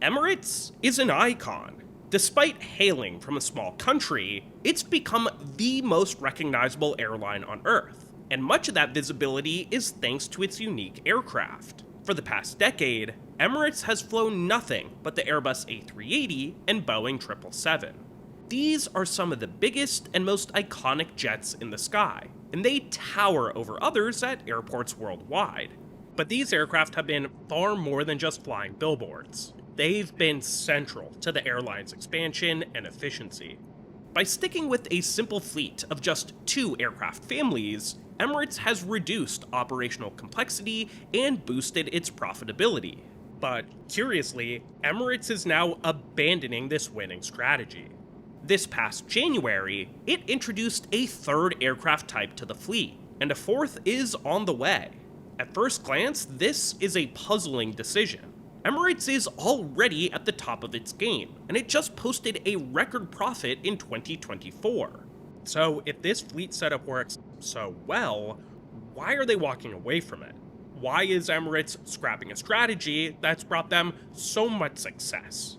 Emirates is an icon. Despite hailing from a small country, it's become the most recognizable airline on Earth, and much of that visibility is thanks to its unique aircraft. For the past decade, Emirates has flown nothing but the Airbus A380 and Boeing 777. These are some of the biggest and most iconic jets in the sky, and they tower over others at airports worldwide. But these aircraft have been far more than just flying billboards. They've been central to the airline's expansion and efficiency. By sticking with a simple fleet of just 2 aircraft families, Emirates has reduced operational complexity and boosted its profitability. But curiously, Emirates is now abandoning this winning strategy. This past January, it introduced a 3rd aircraft type to the fleet, and a 4th is on the way. At first glance, this is a puzzling decision. Emirates is already at the top of its game, and it just posted a record profit in 2024. So if this fleet setup works so well, why are they walking away from it? Why is Emirates scrapping a strategy that's brought them so much success?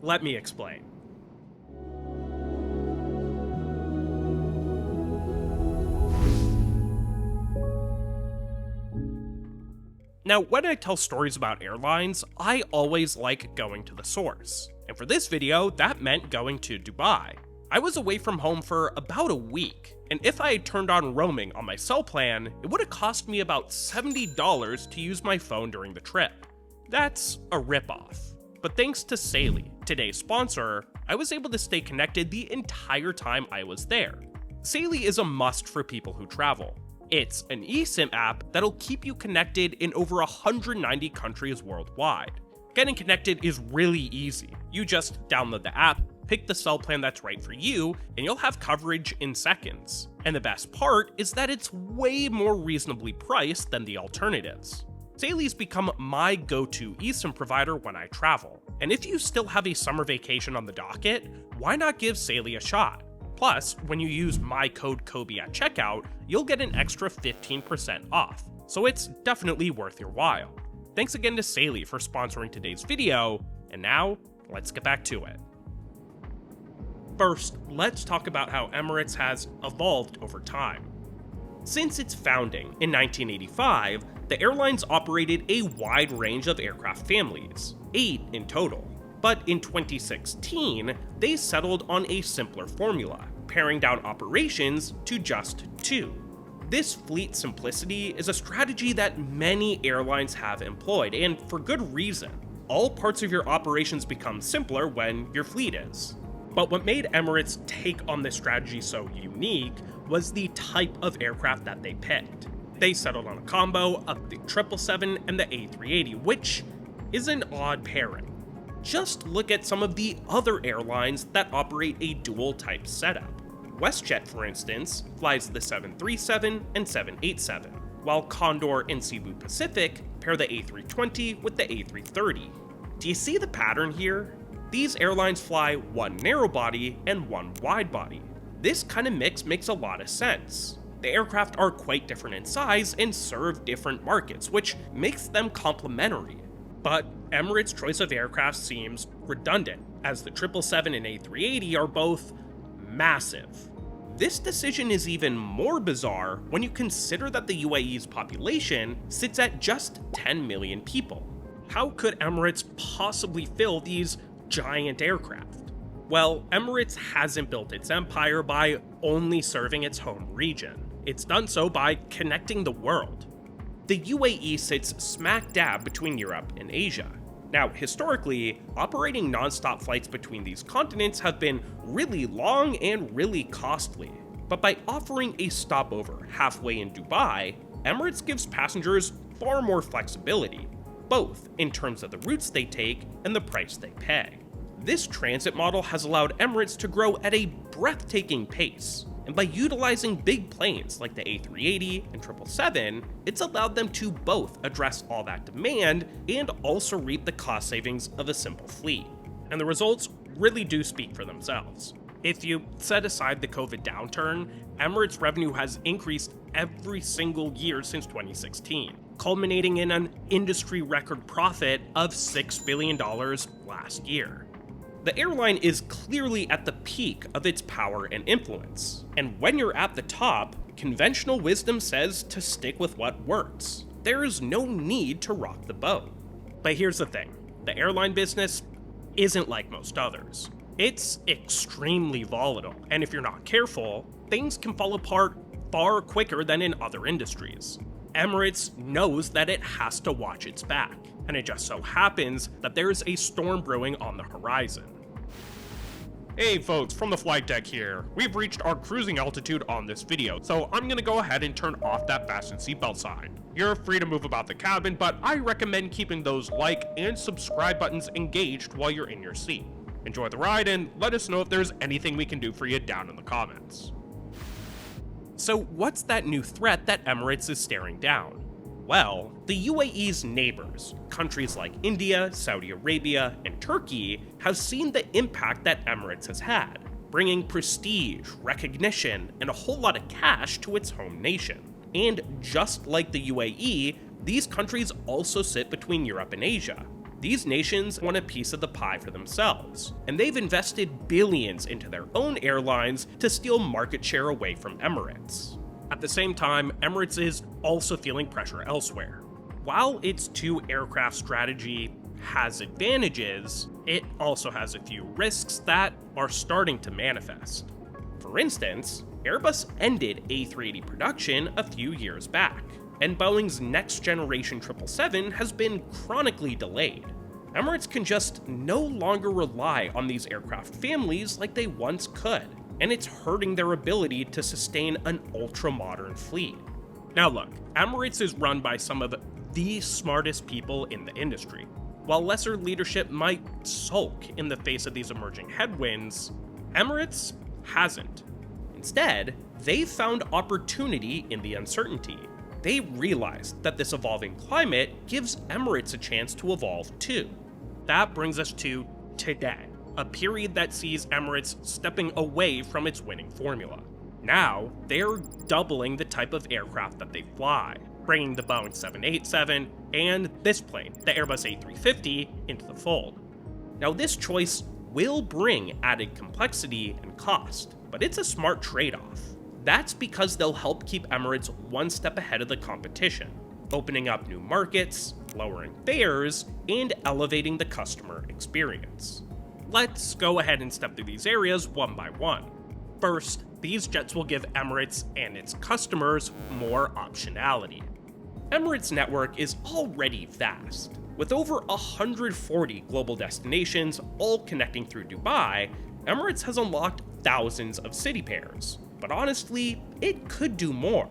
Let me explain. Now, when I tell stories about airlines, I always like going to the source. And for this video, that meant going to Dubai. I was away from home for about a week, and if I had turned on roaming on my cell plan, it would have cost me about $70 to use my phone during the trip. That's a ripoff. But thanks to Saily, today's sponsor, I was able to stay connected the entire time I was there. Saily is a must for people who travel. It's an eSIM app that'll keep you connected in over 190 countries worldwide. Getting connected is really easy. You just download the app, pick the cell plan that's right for you, and you'll have coverage in seconds. And the best part is that it's way more reasonably priced than the alternatives. Saily's become my go-to eSIM provider when I travel. And if you still have a summer vacation on the docket, why not give Saily a shot? Plus, when you use my code Kobe at checkout, you'll get an extra 15% off, so it's definitely worth your while. Thanks again to Saily for sponsoring today's video, and now, let's get back to it. First, let's talk about how Emirates has evolved over time. Since its founding in 1985, the airline's operated a wide range of aircraft families, 8 in total. But in 2016, they settled on a simpler formula, paring down operations to just 2. This fleet simplicity is a strategy that many airlines have employed, and for good reason. All parts of your operations become simpler when your fleet is. But what made Emirates take on this strategy so unique was the type of aircraft that they picked. They settled on a combo of the 777 and the A380, which is an odd pairing. Just look at some of the other airlines that operate a dual-type setup. WestJet, for instance, flies the 737 and 787, while Condor and Cebu Pacific pair the A320 with the A330. Do you see the pattern here? These airlines fly one narrow-body and one wide-body. This kind of mix makes a lot of sense. The aircraft are quite different in size and serve different markets, which makes them complementary. But Emirates' choice of aircraft seems redundant, as the 777 and A380 are both massive. This decision is even more bizarre when you consider that the UAE's population sits at just 10 million people. How could Emirates possibly fill these giant aircraft? Well, Emirates hasn't built its empire by only serving its home region. It's done so by connecting the world. The UAE sits smack dab between Europe and Asia. Now, historically, operating non-stop flights between these continents have been really long and really costly. But by offering a stopover halfway in Dubai, Emirates gives passengers far more flexibility, both in terms of the routes they take and the price they pay. This transit model has allowed Emirates to grow at a breathtaking pace, and by utilizing big planes like the A380 and 777, it's allowed them to both address all that demand and also reap the cost savings of a simple fleet. And the results really do speak for themselves. If you set aside the COVID downturn, Emirates revenue has increased every single year since 2016. culminating in an industry record profit of $6 billion last year. The airline is clearly at the peak of its power and influence, and when you're at the top, conventional wisdom says to stick with what works. There's no need to rock the boat. But here's the thing, the airline business isn't like most others. It's extremely volatile, and if you're not careful, things can fall apart far quicker than in other industries. Emirates knows that it has to watch its back, and it just so happens that there's a storm brewing on the horizon. Hey folks, from the flight deck here. We've reached our cruising altitude on this video, so I'm gonna go ahead and turn off that fasten seatbelt sign. You're free to move about the cabin, but I recommend keeping those like and subscribe buttons engaged while you're in your seat. Enjoy the ride and let us know if there's anything we can do for you down in the comments. So what's that new threat that Emirates is staring down? Well, the UAE's neighbors, countries like India, Saudi Arabia, and Turkey, have seen the impact that Emirates has had, bringing prestige, recognition, and a whole lot of cash to its home nation. And just like the UAE, these countries also sit between Europe and Asia. These nations want a piece of the pie for themselves, and they've invested billions into their own airlines to steal market share away from Emirates. At the same time, Emirates is also feeling pressure elsewhere. While its two-aircraft strategy has advantages, it also has a few risks that are starting to manifest. For instance, Airbus ended A380 production a few years back, and Boeing's next-generation 777 has been chronically delayed. Emirates can just no longer rely on these aircraft families like they once could, and it's hurting their ability to sustain an ultra-modern fleet. Now look, Emirates is run by some of the smartest people in the industry. While lesser leadership might sulk in the face of these emerging headwinds, Emirates hasn't. Instead, they've found opportunity in the uncertainty. They realized that this evolving climate gives Emirates a chance to evolve too. That brings us to today, a period that sees Emirates stepping away from its winning formula. Now, they're doubling the type of aircraft that they fly, bringing the Boeing 787 and this plane, the Airbus A380, into the fold. Now, this choice will bring added complexity and cost, but it's a smart trade-off. That's because they'll help keep Emirates one step ahead of the competition, opening up new markets, lowering fares, and elevating the customer experience. Let's go ahead and step through these areas one by one. First, these jets will give Emirates and its customers more optionality. Emirates' network is already vast. With over 140 global destinations all connecting through Dubai, Emirates has unlocked thousands of city pairs. But honestly, it could do more.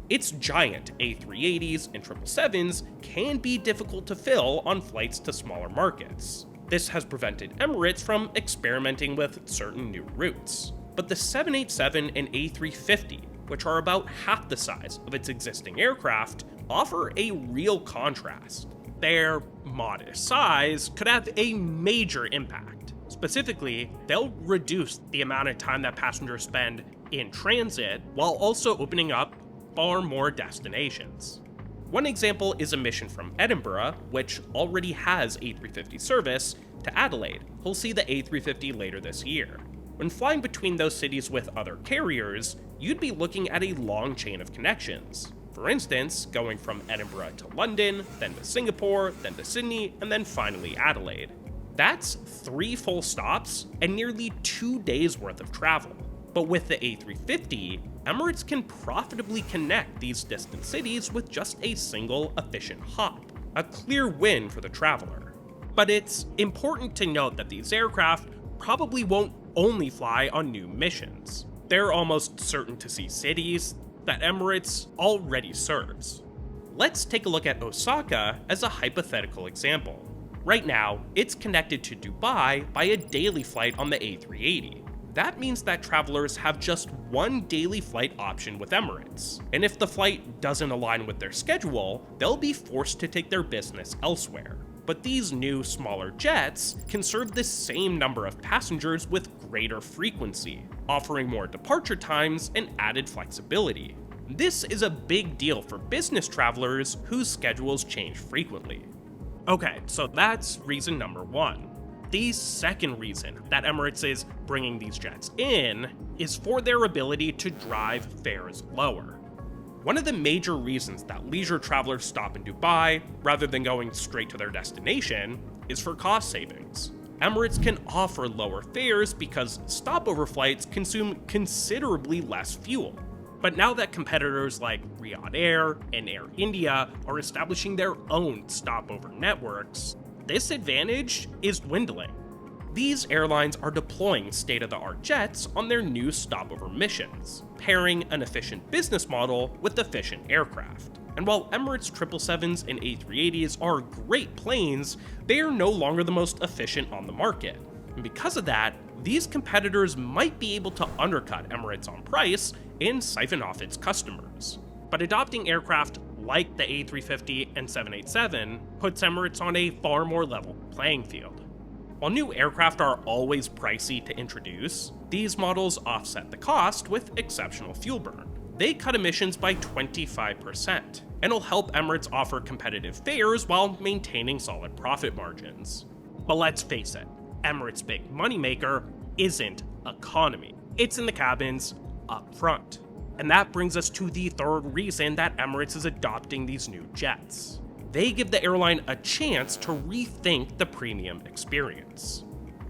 Its giant A380s and 777s can be difficult to fill on flights to smaller markets. This has prevented Emirates from experimenting with certain new routes. But the 787 and A350, which are about half the size of its existing aircraft, offer a real contrast. Their modest size could have a major impact. Specifically, they'll reduce the amount of time that passengers spend in transit while also opening up far more destinations. One example is a mission from Edinburgh, which already has A350 service, to Adelaide. We'll see the A350 later this year. When flying between those cities with other carriers, you'd be looking at a long chain of connections. For instance, going from Edinburgh to London, then to Singapore, then to Sydney, and then finally Adelaide. That's 3 full stops and nearly 2 days worth of travel. But with the A350, Emirates can profitably connect these distant cities with just a single efficient hop, a clear win for the traveler. But it's important to note that these aircraft probably won't only fly on new missions. They're almost certain to see cities that Emirates already serves. Let's take a look at Osaka as a hypothetical example. Right now, it's connected to Dubai by a daily flight on the A380. That means that travelers have just one daily flight option with Emirates, and if the flight doesn't align with their schedule, they'll be forced to take their business elsewhere. But these new, smaller jets can serve the same number of passengers with greater frequency, offering more departure times and added flexibility. This is a big deal for business travelers whose schedules change frequently. Okay, so that's reason number one. The second reason that Emirates is bringing these jets in is for their ability to drive fares lower. One of the major reasons that leisure travelers stop in Dubai rather than going straight to their destination is for cost savings. Emirates can offer lower fares because stopover flights consume considerably less fuel. But now that competitors like Riyadh Air and Air India are establishing their own stopover networks, this advantage is dwindling. These airlines are deploying state-of-the-art jets on their new stopover missions, pairing an efficient business model with efficient aircraft. And while Emirates 777s and A380s are great planes, they are no longer the most efficient on the market. And because of that, these competitors might be able to undercut Emirates on price and siphon off its customers. But adopting aircraft like the A350 and 787 puts Emirates on a far more level playing field. While new aircraft are always pricey to introduce, these models offset the cost with exceptional fuel burn. They cut emissions by 25%, and will help Emirates offer competitive fares while maintaining solid profit margins. But let's face it, Emirates' big moneymaker isn't economy. It's in the cabins up front. And that brings us to the third reason that Emirates is adopting these new jets. They give the airline a chance to rethink the premium experience.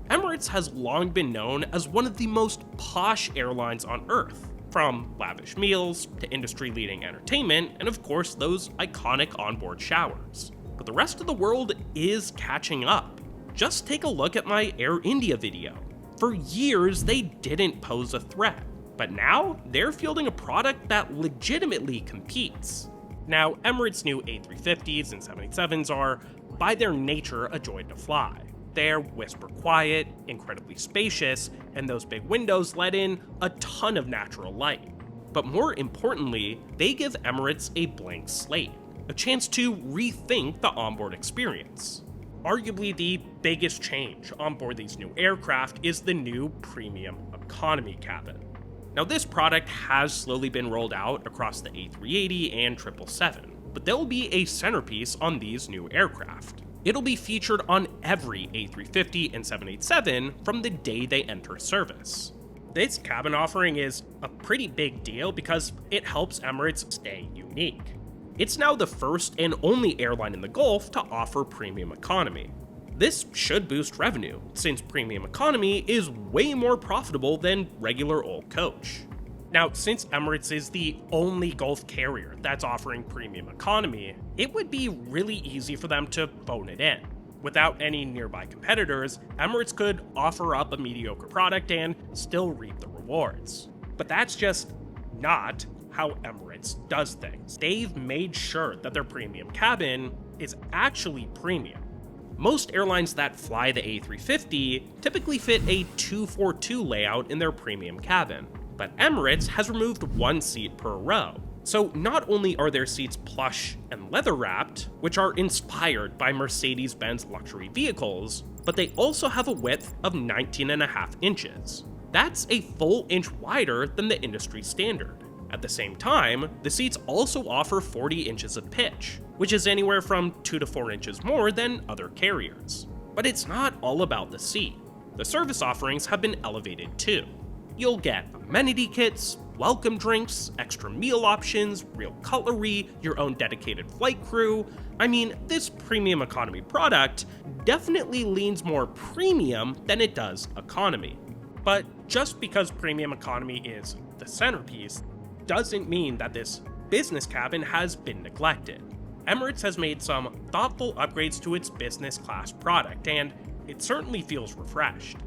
Emirates has long been known as one of the most posh airlines on Earth, from lavish meals to industry-leading entertainment, and of course those iconic onboard showers. But the rest of the world is catching up. Just take a look at my Air India video. For years, they didn't pose a threat, but now they're fielding a product that legitimately competes. Now, Emirates' new A350s and 787s are, by their nature, a joy to fly. They're whisper quiet, incredibly spacious, and those big windows let in a ton of natural light. But more importantly, they give Emirates a blank slate, a chance to rethink the onboard experience. Arguably the biggest change on board these new aircraft is the new premium economy cabin. Now, this product has slowly been rolled out across the A380 and 777, but they'll be a centerpiece on these new aircraft. It'll be featured on every A350 and 787 from the day they enter service. This cabin offering is a pretty big deal because it helps Emirates stay unique. It's now the first and only airline in the Gulf to offer premium economy. This should boost revenue, since premium economy is way more profitable than regular old coach. Now, since Emirates is the only Gulf carrier that's offering premium economy, it would be really easy for them to phone it in. Without any nearby competitors, Emirates could offer up a mediocre product and still reap the rewards. But that's just not how Emirates does things. They've made sure that their premium cabin is actually premium. Most airlines that fly the A350 typically fit a 2-4-2 layout in their premium cabin, but Emirates has removed one seat per row. So not only are their seats plush and leather-wrapped, which are inspired by Mercedes-Benz luxury vehicles, but they also have a width of 19.5 inches. That's a full inch wider than the industry standard. At the same time, the seats also offer 40 inches of pitch, which is anywhere from 2 to 4 inches more than other carriers. But it's not all about the seat. The service offerings have been elevated too. You'll get amenity kits, welcome drinks, extra meal options, real cutlery, your own dedicated flight crew. I mean, this premium economy product definitely leans more premium than it does economy. But just because premium economy is the centerpiece, doesn't mean that this business cabin has been neglected. Emirates has made some thoughtful upgrades to its business class product, and it certainly feels refreshed.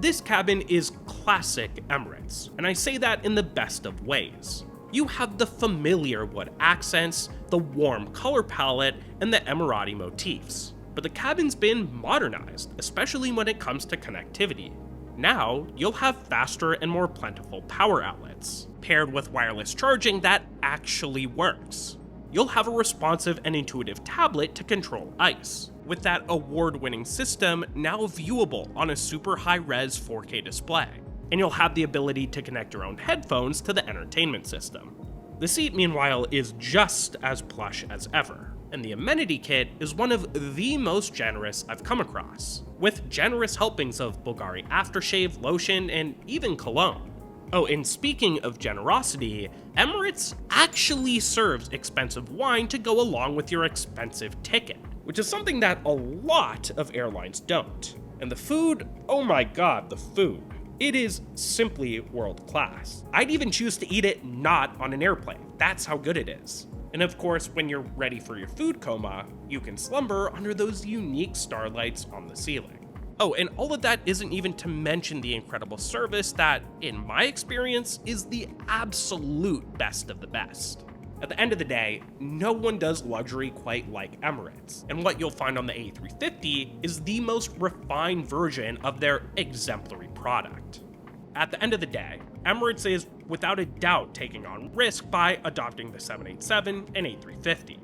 This cabin is classic Emirates, and I say that in the best of ways. You have the familiar wood accents, the warm color palette, and the Emirati motifs. But the cabin's been modernized, especially when it comes to connectivity. Now, you'll have faster and more plentiful power outlets, paired with wireless charging that actually works. You'll have a responsive and intuitive tablet to control ICE, with that award-winning system now viewable on a super high-res 4K display. And you'll have the ability to connect your own headphones to the entertainment system. The seat, meanwhile, is just as plush as ever, and the amenity kit is one of the most generous I've come across, with generous helpings of Bulgari aftershave, lotion, and even cologne. Oh, and speaking of generosity, Emirates actually serves expensive wine to go along with your expensive ticket, which is something that a lot of airlines don't. And the food, oh my god, the food. It is simply world class. I'd even choose to eat it not on an airplane. That's how good it is. And of course, when you're ready for your food coma, you can slumber under those unique starlights on the ceiling. Oh, and all of that isn't even to mention the incredible service that, in my experience, is the absolute best of the best. At the end of the day, no one does luxury quite like Emirates, and what you'll find on the A350 is the most refined version of their exemplary product. At the end of the day, Emirates is without a doubt taking on risk by adopting the 787 and A350.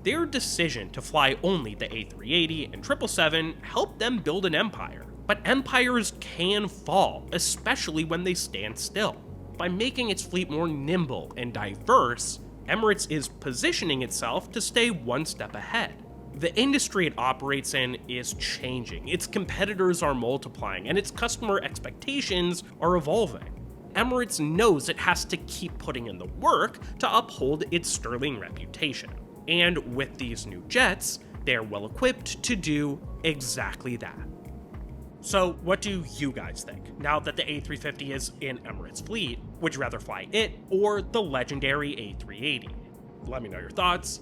Their decision to fly only the A380 and 777 helped them build an empire, but empires can fall, especially when they stand still. By making its fleet more nimble and diverse, Emirates is positioning itself to stay one step ahead. The industry it operates in is changing, its competitors are multiplying, and its customer expectations are evolving. Emirates knows it has to keep putting in the work to uphold its sterling reputation. And with these new jets, they're well equipped to do exactly that. So what do you guys think? Now that the A350 is in Emirates' fleet, would you rather fly it or the legendary A380? Let me know your thoughts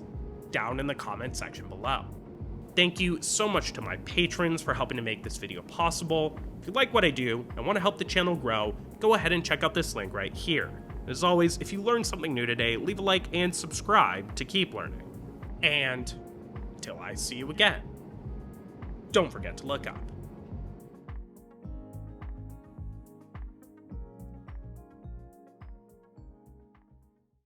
down in the comment section below. Thank you so much to my patrons for helping to make this video possible. If you like what I do and want to help the channel grow, go ahead and check out this link right here. As always, if you learned something new today, leave a like and subscribe to keep learning. And until I see you again, don't forget to look up.